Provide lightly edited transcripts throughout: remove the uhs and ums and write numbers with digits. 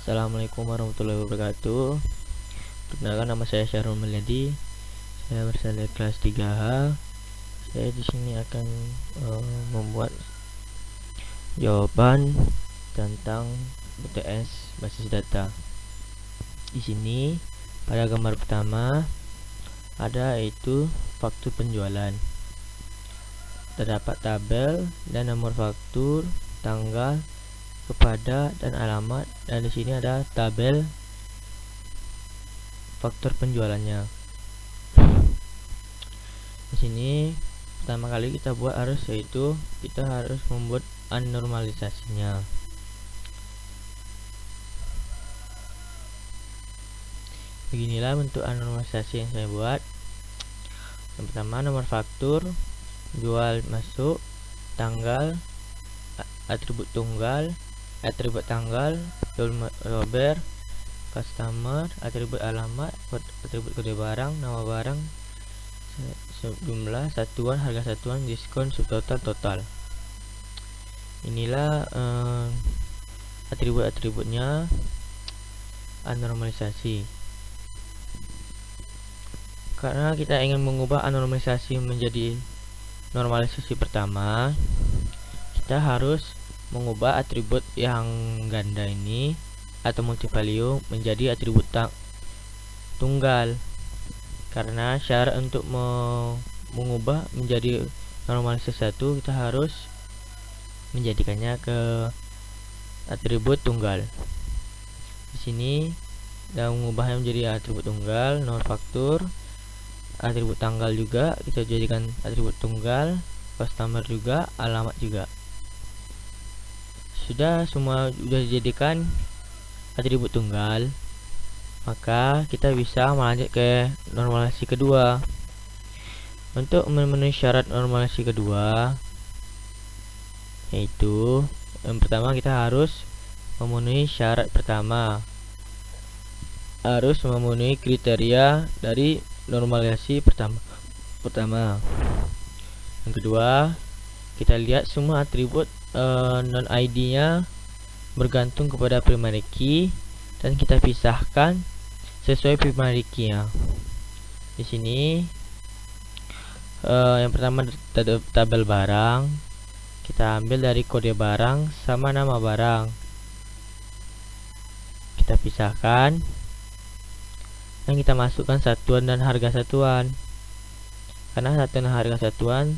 Assalamualaikum warahmatullahi wabarakatuh. Perkenalkan, nama saya Syahrul Mulyadi. Saya berasal dari kelas 3H. Saya di sini akan membuat jawaban tentang UTS basis data. Di sini pada gambar pertama ada yaitu faktur penjualan. Terdapat tabel dan nomor faktur, tanggal, kepada dan alamat, dan di sini ada tabel faktur penjualannya. Di sini pertama kali kita buat yaitu kita harus membuat anormalisasinya. Beginilah bentuk anormalisasi yang saya buat. Yang pertama, nomor faktur, jual masuk, tanggal, atribut tunggal, atribut tanggal, robber, customer, atribut alamat, atribut kode barang, nama barang, jumlah, satuan, harga satuan, diskon, subtotal, total. Inilah atribut-atributnya anormalisasi. Karena kita ingin mengubah anormalisasi menjadi normalisasi pertama, kita harus mengubah atribut yang ganda ini atau multivalue menjadi atribut tunggal. Karena syarat untuk mengubah menjadi normalisasi satu, kita harus menjadikannya ke atribut tunggal. Di sini dan mengubahnya menjadi atribut tunggal, nomor faktur, atribut tanggal juga kita jadikan atribut tunggal, customer juga, alamat juga. Sudah dijadikan atribut tunggal, maka kita bisa melanjut ke normalisasi kedua. Untuk memenuhi syarat normalisasi kedua, yaitu yang pertama kita harus memenuhi syarat pertama, harus memenuhi kriteria dari normalisasi pertama. Yang kedua, kita lihat semua atribut non ID nya bergantung kepada primary key dan kita pisahkan sesuai primary key nya. Di sini yang pertama tabel barang, kita ambil dari kode barang sama nama barang, kita pisahkan dan kita masukkan satuan dan harga satuan, karena satuan dan harga satuan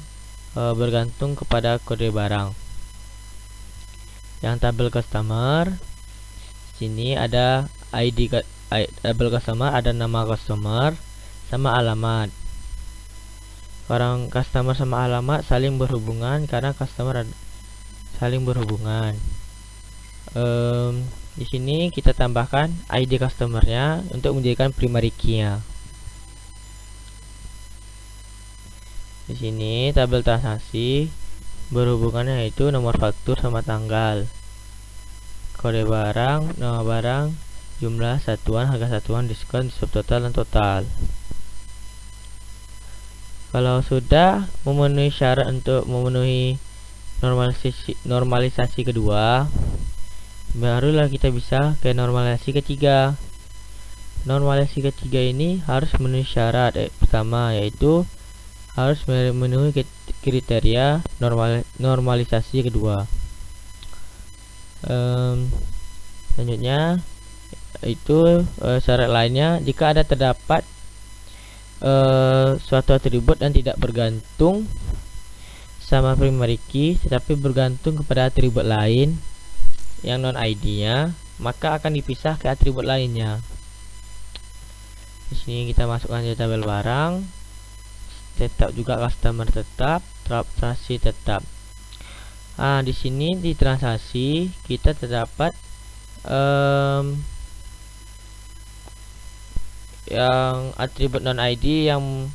bergantung kepada kode barang. Yang tabel customer, sini ada ID tabel customer, ada nama customer sama alamat. Orang customer sama alamat saling berhubungan karena customer saling berhubungan. Di sini kita tambahkan ID customernya untuk menjadikan primary key-nya. Di sini tabel transaksi berhubungannya yaitu nomor faktur sama tanggal, kode barang, nama barang, jumlah, satuan, harga satuan, diskon, subtotal, dan total. Kalau sudah memenuhi syarat untuk memenuhi normalisasi kedua, barulah kita bisa ke normalisasi ketiga. Normalisasi ketiga ini harus memenuhi syarat pertama, yaitu harus memenuhi kriteria normalisasi kedua. Selanjutnya itu syarat lainnya, jika ada terdapat suatu atribut dan tidak bergantung sama primary key tetapi bergantung kepada atribut lain yang non ID nya, maka akan dipisah ke atribut lainnya. Di sini kita masukkan di tabel barang, tetap juga customer tetap, transaksi tetap. Di sini di transaksi kita terdapat yang atribut non ID yang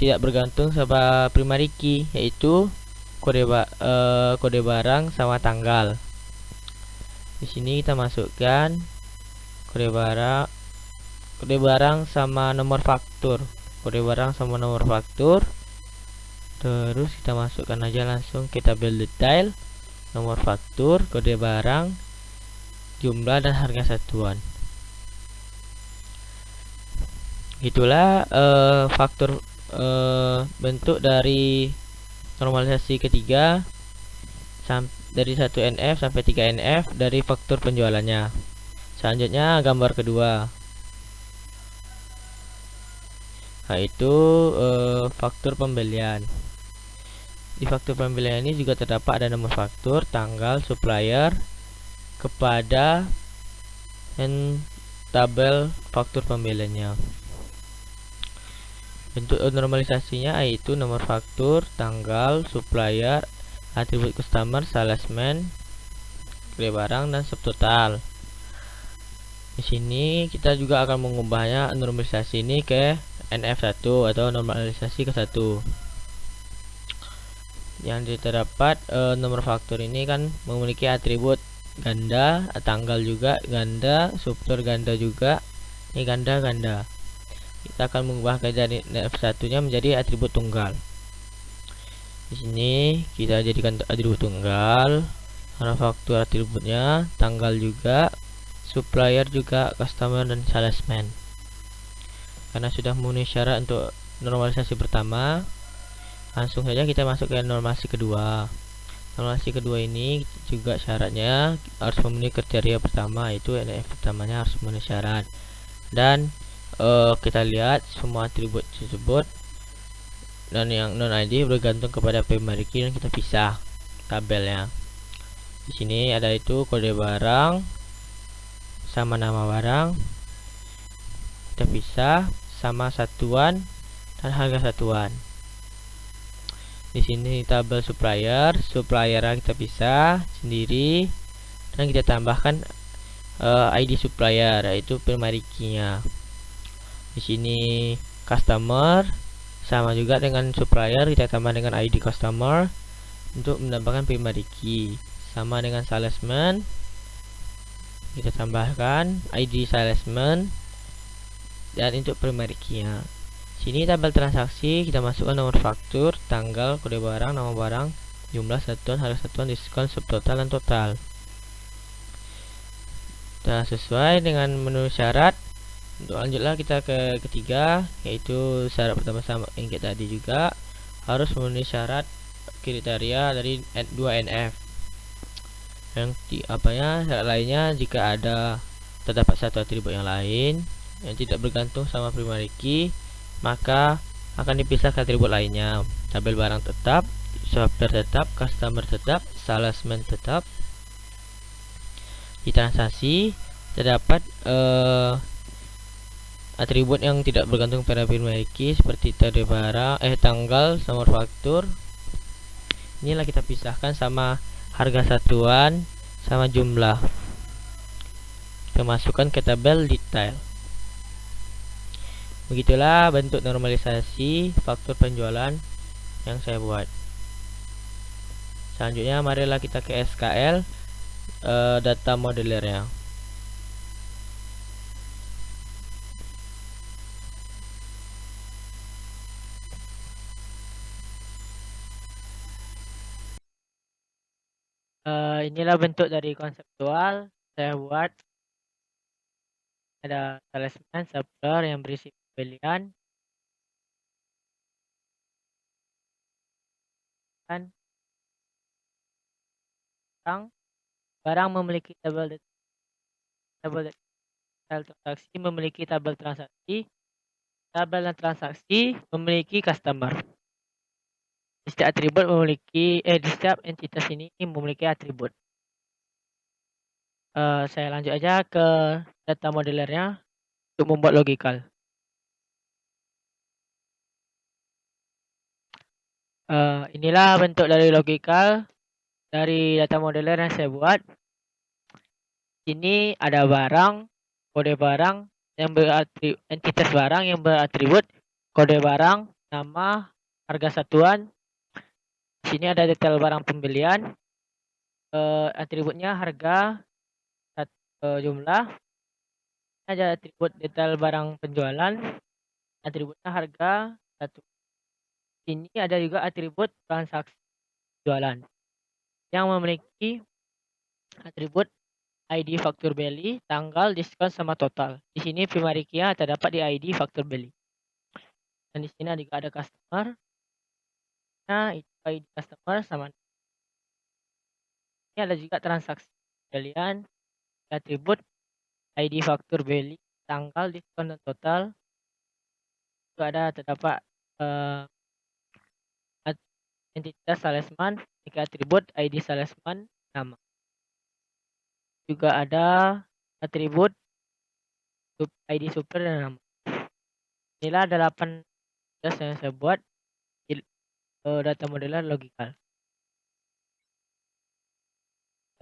tidak bergantung sama primary key, yaitu kode barang sama tanggal. Di sini kita masukkan kode barang sama nomor faktur. Kode barang sama nomor faktur, terus kita masukkan aja langsung ke tabel detail, nomor faktur, kode barang, jumlah dan harga satuan. Itulah faktor bentuk dari normalisasi ketiga dari 1NF sampai 3NF dari faktor penjualannya. Selanjutnya gambar kedua, yaitu faktor pembelian. Di faktor pembelian ini juga terdapat ada nomor faktur, tanggal, supplier, kepada, dan tabel faktur pembeliannya. Bentuk normalisasinya yaitu nomor faktur, tanggal, supplier, atribut customer, salesman, kode barang, dan subtotal. Di sini kita juga akan mengubahnya normalisasi ini ke NF1 atau normalisasi ke 1. Yang terdapat nomor faktur ini kan memiliki atribut ganda, tanggal juga ganda, subtor ganda juga. Ini ganda. Kita akan mengubah dari NF1 nya menjadi atribut tunggal. Di sini kita jadikan atribut tunggal, nomor faktur atributnya, tanggal juga, supplier juga, customer, dan salesman. Karena sudah memenuhi syarat untuk normalisasi pertama, langsung saja kita masuk ke normalisasi kedua. Normalisasi kedua ini juga syaratnya harus memenuhi kriteria pertama, yaitu NF pertamanya harus memenuhi syarat. Dan kita lihat semua atribut tersebut dan yang non ID bergantung kepada primary key, dan kita pisah tabelnya. Di sini ada itu kode barang sama nama barang, kita pisah sama satuan dan harga satuan. Di sini tabel supplier kita pisah sendiri, dan kita tambahkan ID supplier yaitu primary key-nya. Di sini customer sama juga dengan supplier, kita tambah dengan ID customer untuk menambahkan primary key. Sama dengan salesman, kita tambahkan ID salesman dan untuk primary key-nya. Sini tabel transaksi kita masukkan nomor faktur, tanggal, kode barang, nama barang, jumlah satuan, harga satuan, diskon, subtotal, dan total. Nah, sesuai dengan menu syarat. Untuk lanjutlah kita ke ketiga, yaitu syarat pertama sama yang kita tadi juga harus memenuhi syarat kriteria dari 2NF. Yang syarat lainnya, jika terdapat satu atribut yang lain yang tidak bergantung sama primary key, maka akan dipisah ke atribut lainnya. Tabel barang tetap, shopper tetap, customer tetap, salesman tetap. Di transaksi terdapat atribut yang tidak bergantung pada primary key seperti kode barang, tanggal, nomor faktur. Inilah kita pisahkan sama harga satuan sama jumlah. Kita masukkan ke tabel detail. Begitulah bentuk normalisasi faktur penjualan yang saya buat. Selanjutnya marilah kita ke SKL data modelernya. Inilah bentuk dari konseptual saya buat. Ada salesman, supplier yang berisi pembelian, dan barang memiliki tabel transaksi memiliki tabel transaksi, tabel dan transaksi memiliki customer. Di setiap atribut memiliki di setiap entitas ini memiliki atribut. Saya lanjut aja ke data modelernya untuk membuat logical. Inilah bentuk dari logical dari data modeler yang saya buat. Ini ada barang, kode barang yang entitas barang yang beratribut kode barang, nama, harga satuan. Di sini ada detail barang pembelian, atributnya harga, jumlah. Ada atribut detail barang penjualan, atributnya harga, satu. Ini ada juga atribut transaksi jualan yang memiliki atribut ID faktur beli, tanggal, diskon sama total. Di sini primary key-nya terdapat di ID faktur beli. Dan di sini juga ada customer. Nah, itu ID customer sama. Ini ada juga transaksi pembelian, atribut ID faktur beli, tanggal, diskon dan total. Juga ada terdapat eh, identitas salesman, atribut ID salesman, nama. Juga ada atribut ID super dan nama. Inilah 8 yang saya buat di data modeler logikal.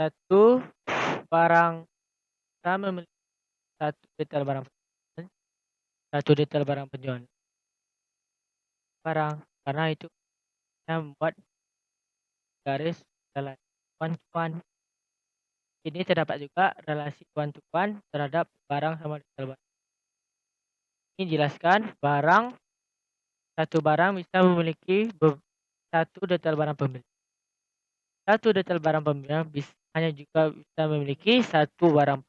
Satu, barang kita memiliki satu detail barang penjualan, satu detail barang penjualan barang, karena itu kita membuat garis relasi one to one. Ini terdapat juga relasi one to one terhadap barang sama detail barang. Ini jelaskan satu barang bisa memiliki satu detail barang pembeli. Satu detail barang pembeli hanya juga bisa memiliki satu barang.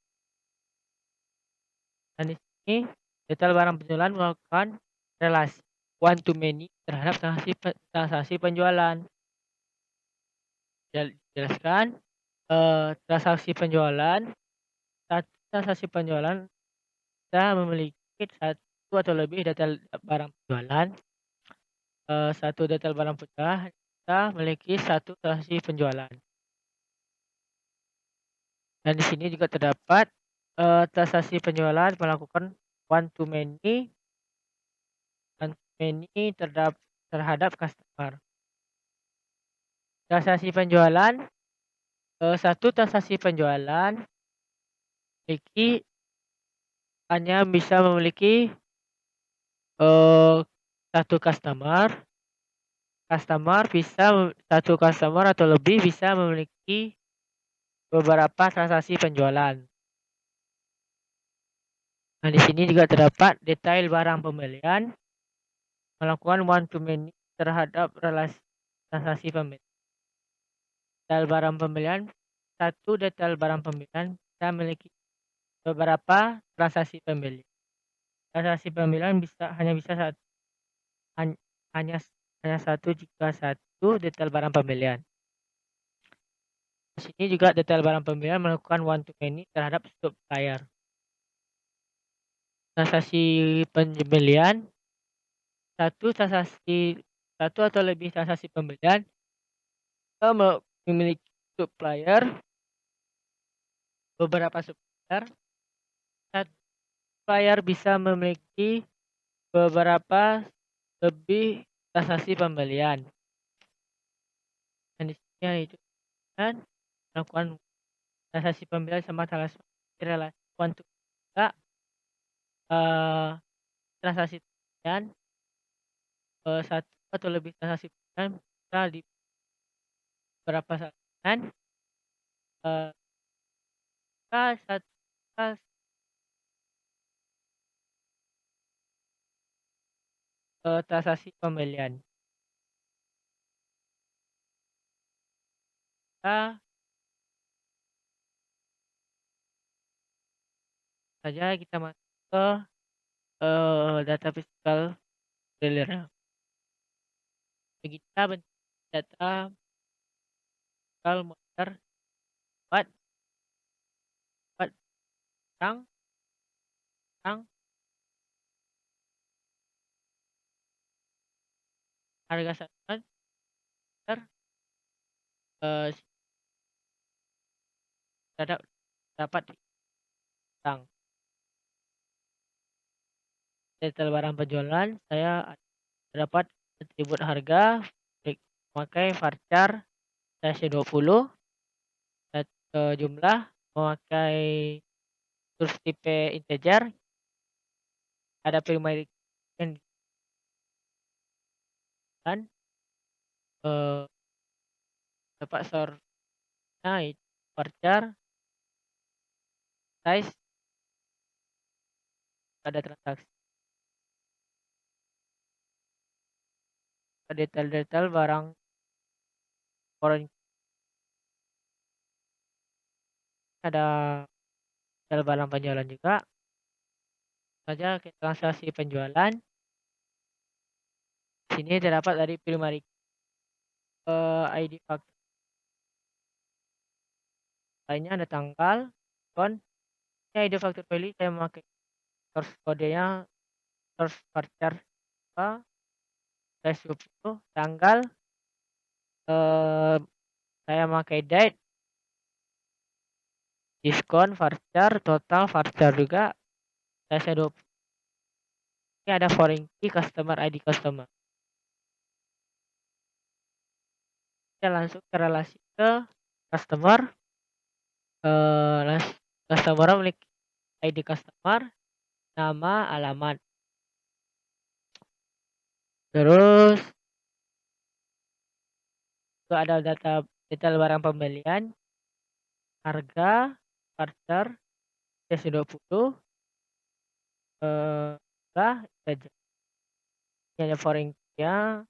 Dan di sini detail barang penjualan melakukan relasi one to many terhadap transaksi penjualan. Jelaskan transaksi penjualan. Satu transaksi penjualan kita memiliki satu atau lebih detail barang penjualan. Satu detail barang penjualan kita memiliki satu transaksi penjualan. Dan di sini juga terdapat transaksi penjualan melakukan one to many terhadap customer. Transaksi penjualan, satu transaksi penjualan hanya bisa memiliki satu customer. Satu customer atau lebih bisa memiliki beberapa transaksi penjualan. Nah, di sini juga terdapat detail barang pembelian melakukan one to many terhadap relasi transaksi pembelian. Detail barang pembelian, satu detail barang pembelian bisa memiliki beberapa transaksi pembelian. Transaksi pembelian hanya bisa satu, hanya satu jika satu detail barang pembelian. Di sini juga detail barang pembelian melakukan one to many terhadap supplier. Transaksi pembelian, satu atau lebih transaksi pembelian memiliki supplier, beberapa supplier. Satu supplier bisa memiliki beberapa lebih transaksi pembelian. Dan di sini itu kan melakukan transaksi pembelian sama transaksi relasi untuk transaksi pembelian, satu atau lebih transaksi pembelian bisa di beberapa saat transaksi pembelian. Saja kita masuk ke data physical modeler. Kita bentuk data physical modeler buat barang harga satuan dapat barang. Detail barang penjualan saya dapat atribut harga memakai varchar -20, jumlah memakai terus tipe integer, ada primary dan dapat source varchar size, ada transaksi, detail-detail barang foreign, ada detail barang penjualan juga. Saja ke transaksi penjualan. Sini terdapat dari primary ID faktur. Lainnya ada tanggal, kon. Ini ID faktur value saya memakai source kodenya source varchar apa slash 20 tanggal saya pakai date diskon varchar total varchar juga saya 20. Ini ada foreign key customer ID customer. Kita langsung ke relasi ke customer. Customer memiliki ID customer, nama, alamat. Terus itu ada data detail barang pembelian, harga, varchar, CS20, saja. Ini ada foreign key-nya,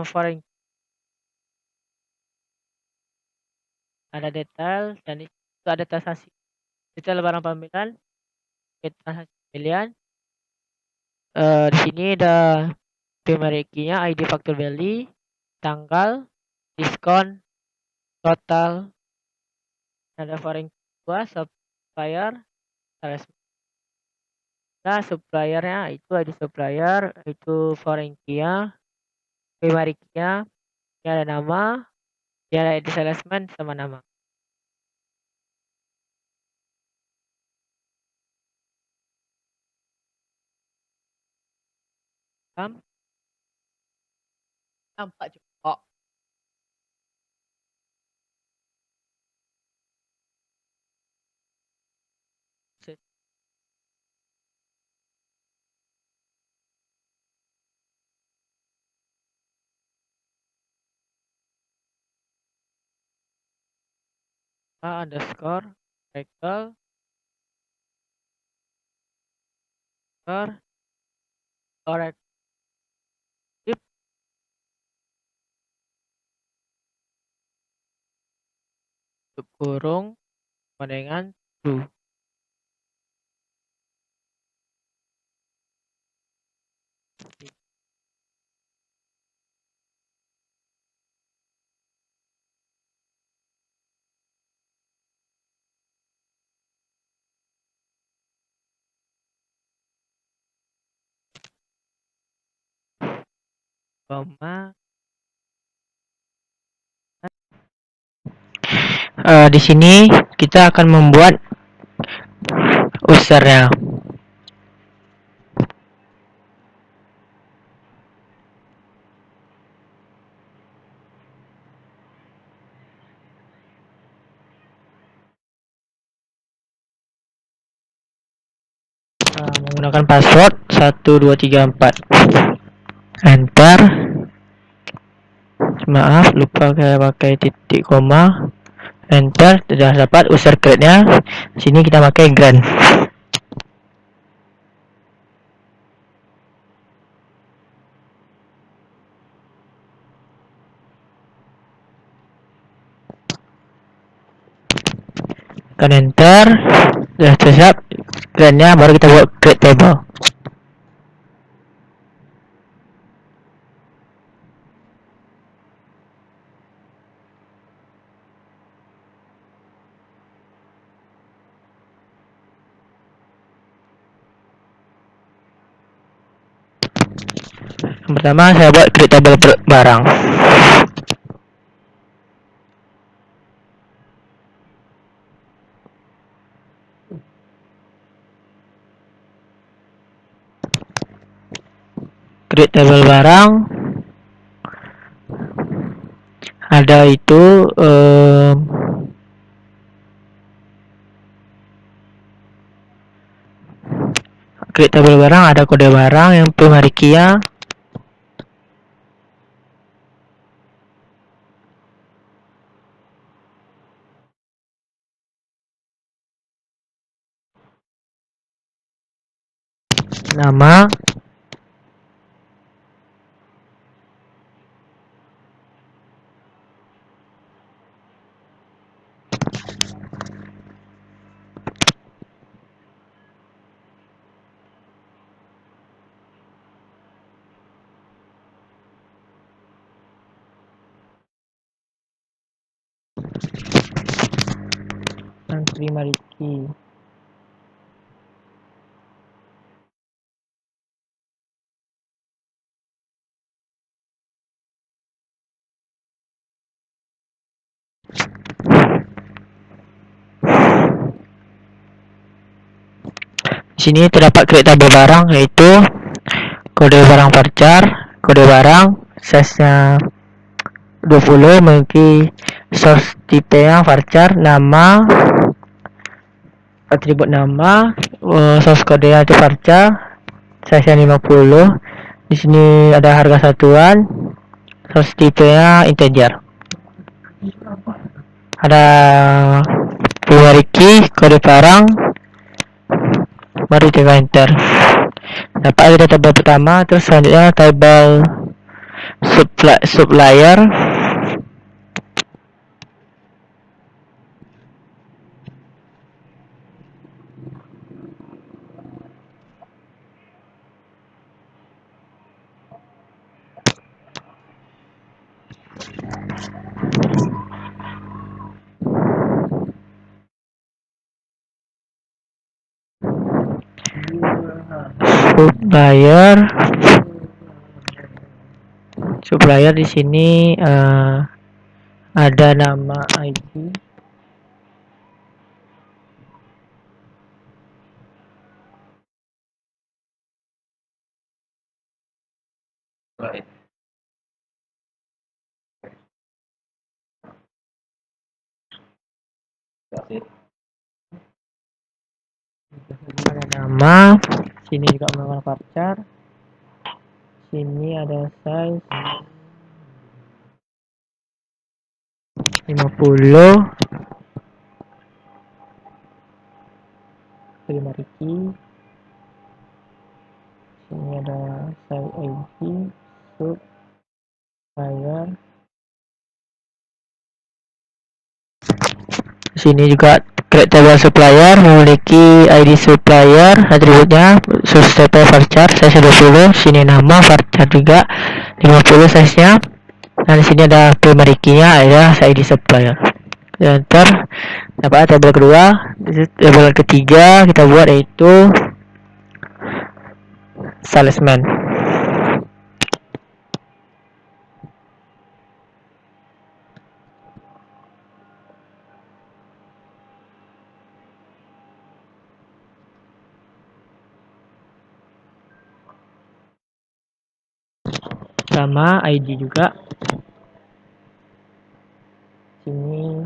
foreign ada detail dan itu ada transaksi detail barang pembelian, transaksi pembelian. Di sini ada primary key-nya, ID factor value, tanggal, diskon, total, ada foreign key, supplier, sales. Nah, suppliernya itu ID supplier, itu foreign key-nya, primary key-nya, ini ada nama, ini ada ID salesman sama nama. Nampak juga. Underscore cycle correct kurung dengan true. Koma. Di sini kita akan membuat usernya. Menggunakan password 1234. Enter. Maaf, lupa saya pakai titik koma. Enter, sudah dapat user create-nya. Sini kita pakai grant. Tekan enter, sudah siap grant-nya, baru kita buat create table. Yang pertama saya buat create table barang. Create table barang ada itu create table barang ada kode barang yang primary key-nya nama, Prima Ricky. Di sini terdapat create tabel barang, yaitu kode barang varchar, kode barang, size-nya 20, memiliki source tipe-nya varchar, nama, atribut nama, source kode-nya itu varchar, size-nya 50. Di sini ada harga satuan, source tipe-nya integer. Ada primary key, kode barang, mari kita enter. Dapat ada tabel pertama, terus selanjutnya tabel supplier, supplier di sini ada nama ID, ada nama, sini juga menggunakan varchar, sini ada size 50, terima Ricky, sini ada size ID, supplier, sini juga create table supplier, memiliki ID supplier, atributnya source tipe varchar, size 20, sini nama varchar juga 50 size nya, dan di sini ada primary key-nya, ada ID supplier. Enter. Dapat tabel kedua. Tabel ketiga kita buat yaitu salesman. Sama ID juga. Sini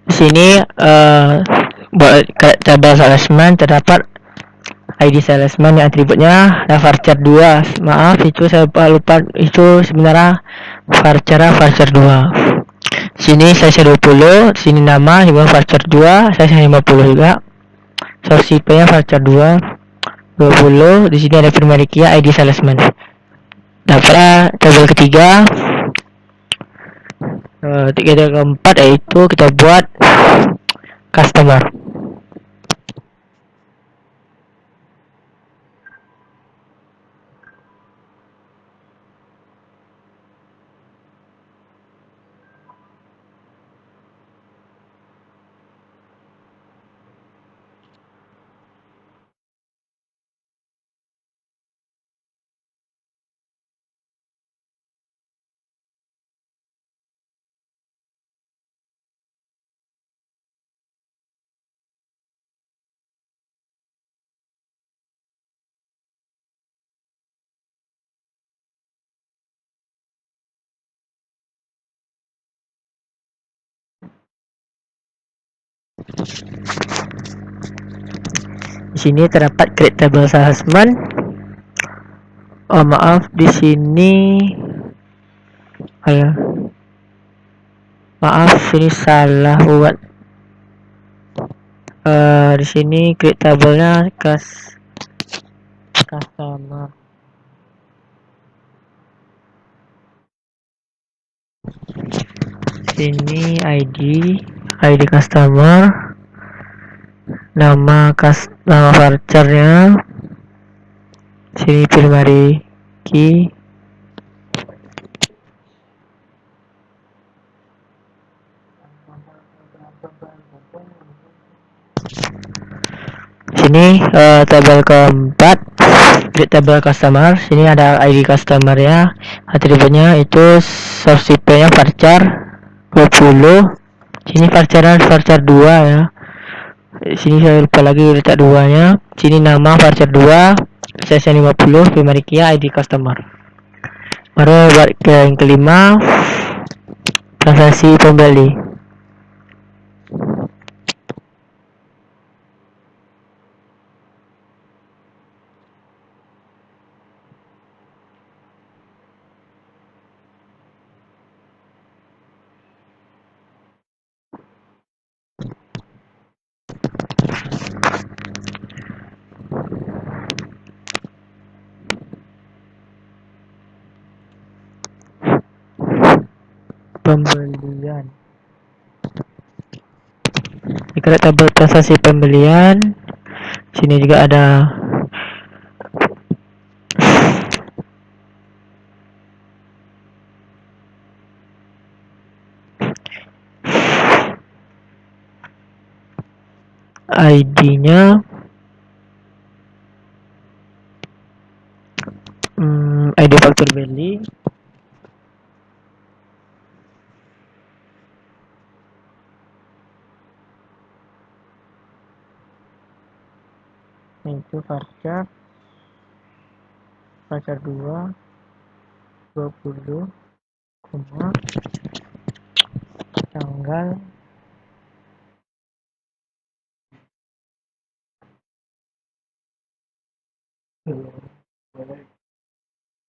di sini buat tabel salesman terdapat ID salesman yang atributnya ada varchar 2. Maaf, itu saya lupa, itu sebenarnya varchar 2. Sini size 20, sini nama juga varchar 2, size 50 juga. Source IP-nya varchar 2, 20. Di sini ada primary key ID salesman. Dapat tabel ketiga. Tiga keempat yaitu kita buat customer. Di sini terdapat create table salesman. Oh maaf, di sini maaf ini salah buat. Di sini create table-nya customer. Sini ID customer, nama vouchernya, sini primary key, sini tabel keempat create table customer. Sini ada ID customer ya, atributnya itu source IP nya varchar 20. Sini varchar 2 ya. Sini saya lupa lagi letak 2 nya. Sini nama varchar 2, size 50, primary key, ID customer. Baru buat yang kelima, transaksi pembeli. Pembelian. Jika tabel transaksi pembelian, sini juga ada ID-nya, ID faktur beli, itu varchar 2 20, tanggal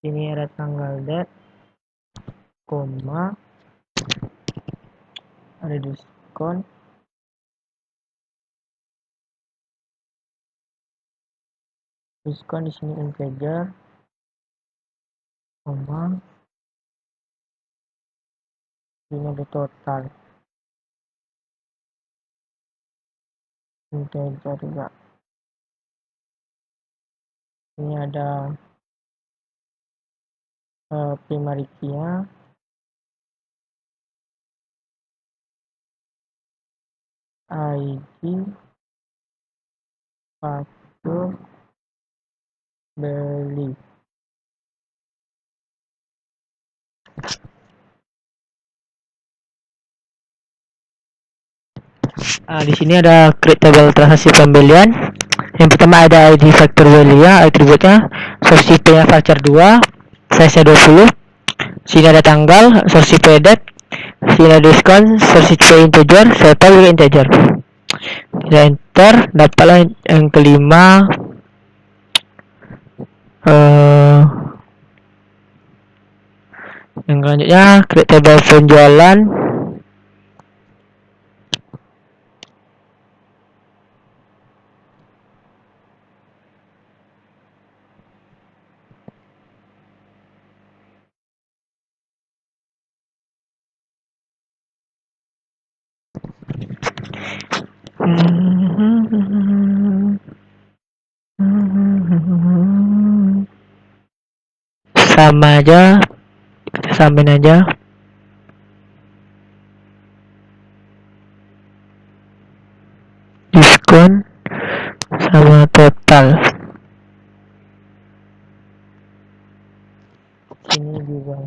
ini ada tanggal date, koma, ada diskon, di sini integer, koma, ini ada total, integer juga. Ini ada primary key-nya, ID faktur beli. Di sini ada create table transaksi pembelian. Yang pertama ada ID faktur beli ya, atributnya source IP-nya varchar 2, size-nya 20. Sini ada tanggal, source IP date. Sini ada diskon, source IP integer, total juga integer. Kita enter, dapatlah yang kelima. Yang selanjutnya create table penjualan. Sama aja, kita samain aja. Diskon sama total. Ini juga.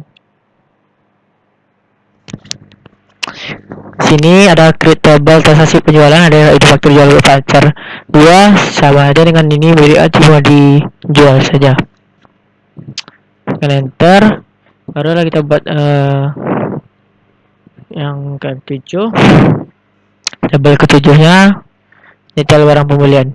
Sini ada create table transaksi penjualan, ada itu faktur jual voucher 2 sama aja dengan ini, beli cuma dijual saja. Tekan enter, barulah kita buat yang ke 7 Tabel ketujuhnya detail barang pembelian.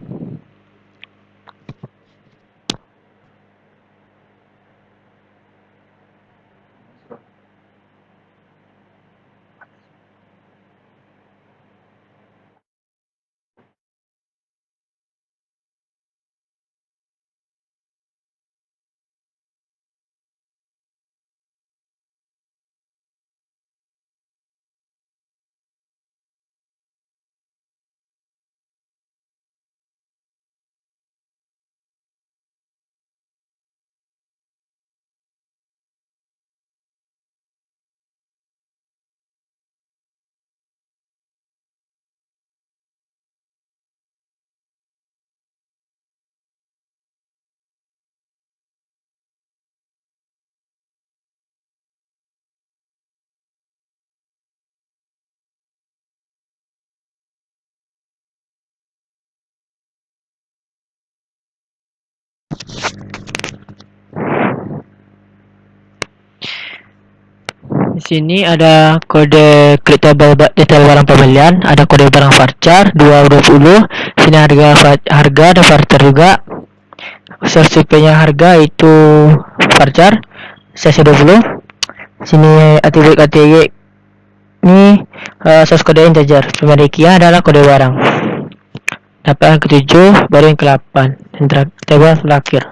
Di sini ada kode klik tabel detail barang pembelian, ada kode barang varchar 220. Sini harga ada varchar juga. Source IP-nya harga itu varchar CC20. Sini atribut KTY ini source kode integer. Pemilikinya adalah kode barang. Dapat yang ke-7 baru yang ke-8 dan tabel terakhir.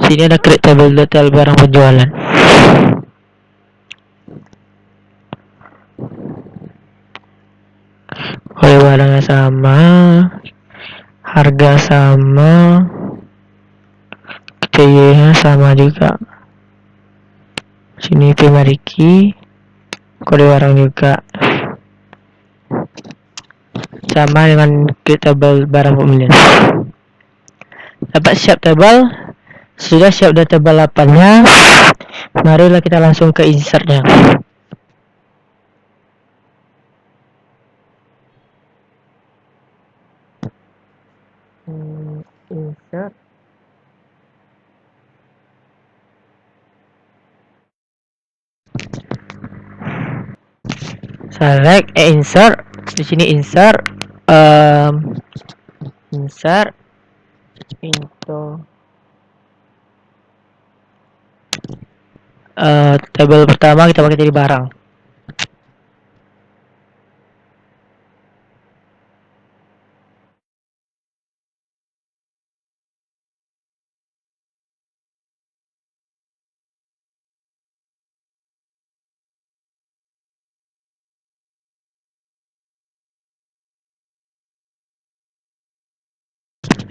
Sini ada create tabel detail barang penjualan. Kode barangnya sama, harga sama, KTY-nya sama juga. Sini Mariki, kode barang juga sama dengan create tabel barang pembelian. Dapat siap tabel, sudah siap data balapannya. Marilah kita langsung ke insertnya. Insert. Select insert. Di sini insert. Insert into tabel pertama kita pakai jadi barang.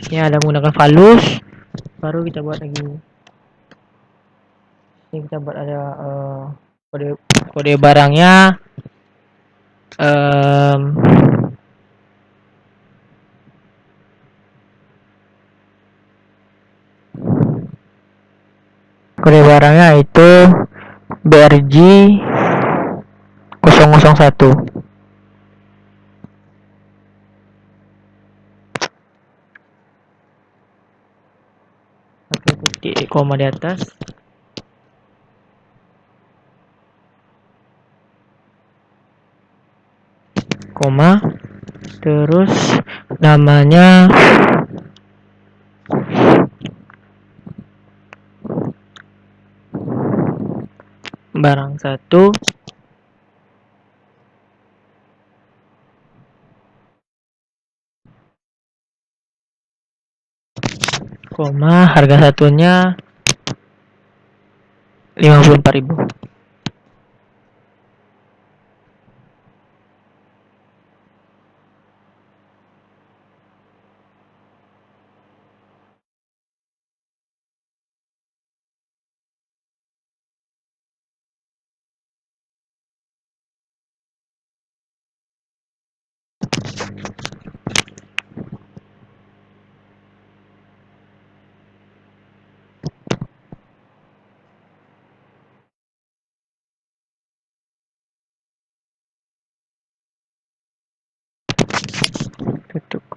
Ini ada menggunakan valus. Baru kita buat lagi. Ini kita buat ada kode barangnya. Kode barangnya itu BRG 001. Oke, titik koma di atas. Koma. Terus namanya barang 1. Koma, harga satunya 54.000.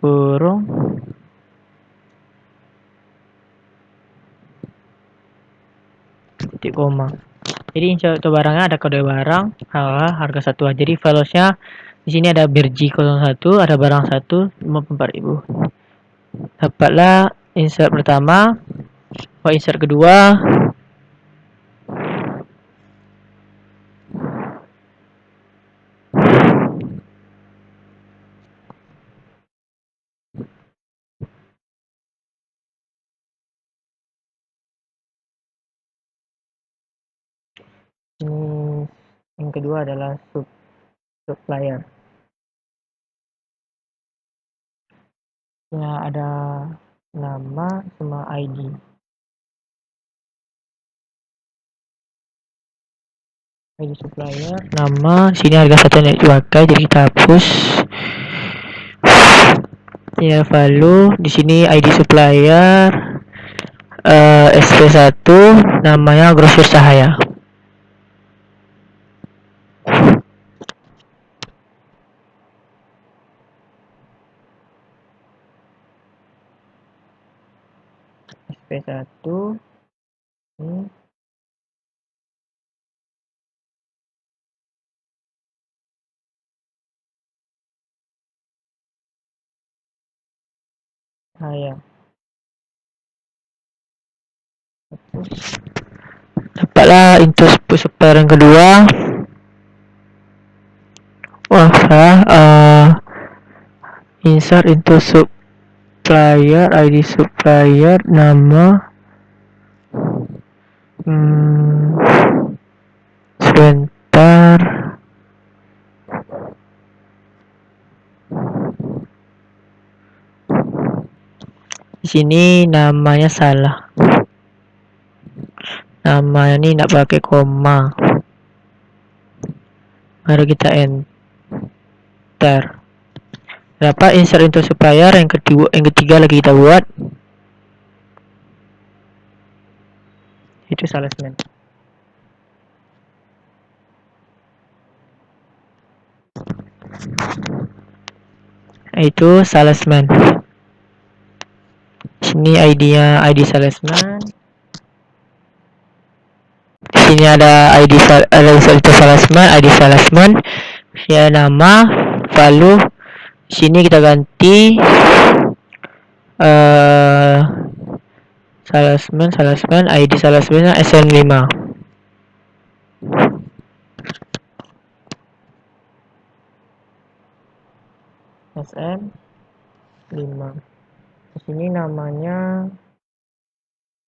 kurung titik koma. Jadi insert itu barangnya ada kode barang, harga satuan. Jadi filesnya di sini ada BRG01, ada barang 1 54.000. Dapatlah insert pertama, insert kedua. Ini yang kedua adalah supplier. Ya, ada nama sama ID. ID supplier, nama, sini harga satu yang dipakai, jadi kita hapus. Ya, value di sini ID supplier, SP1, namanya Grosir Cahaya. SP1 ini saya dapatlah into supplier yang kedua. Wah, insert into supplier, ID supplier, nama, sebentar. Di sini namanya salah. Namanya ini tidak pakai koma. Mari kita enter. Berapa insert into supplier yang ketiga lagi kita buat. Itu salesman. Itu salesman. Sini ID-nya ID salesman. Di sini ada ID itu salesman, ID salesman. Ya, nama, value. Sini kita ganti salesman, ID salesman SM5. SM5. Di sini namanya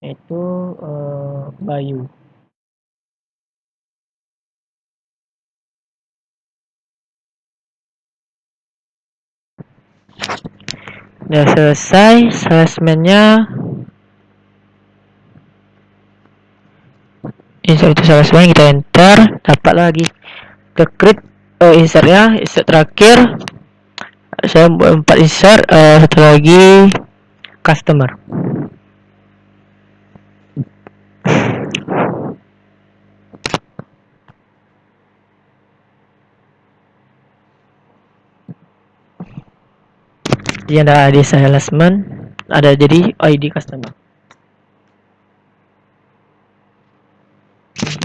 itu Bayu. Udah selesai salesman-nya. Insert itu salesman, kita enter, dapat lagi ke create insertnya, insert terakhir. Saya buat 4 insert, satu lagi customer. Jadi ada ID salesman, ada jadi ID customer.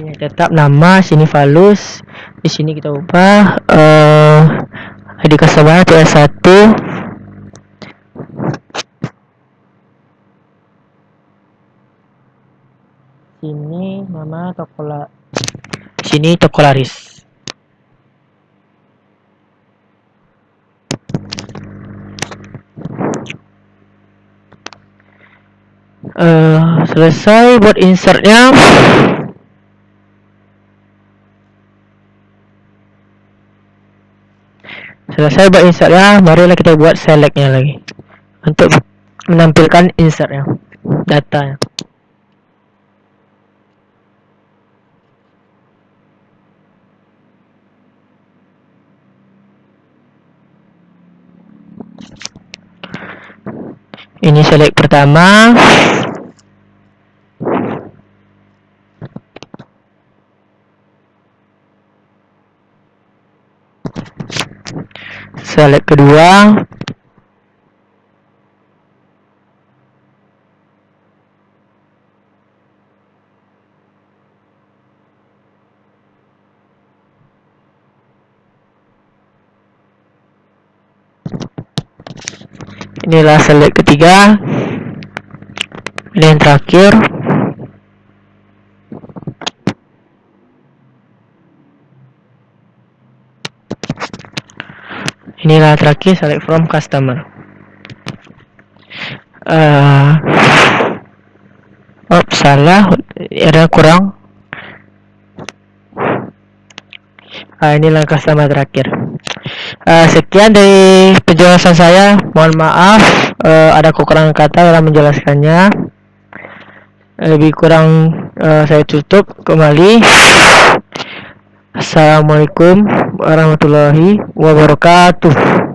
Ini tetap nama, sini values, di sini kita ubah ID customer itu S1. Sini nama sini toko laris. Selesai buat insertnya. Selesai buat insertnya, marilah kita buat selectnya lagi untuk menampilkan insertnya, datanya. Ini select pertama. Select kedua. Inilah slide ketiga. Ini yang terakhir. Inilah terakhir, select from customer. Salah, ada kurang. Inilah customer terakhir. Sekian dari penjelasan saya. Mohon maaf ada kekurangan kata dalam menjelaskannya. Lebih kurang saya tutup kembali. Assalamualaikum warahmatullahi wabarakatuh.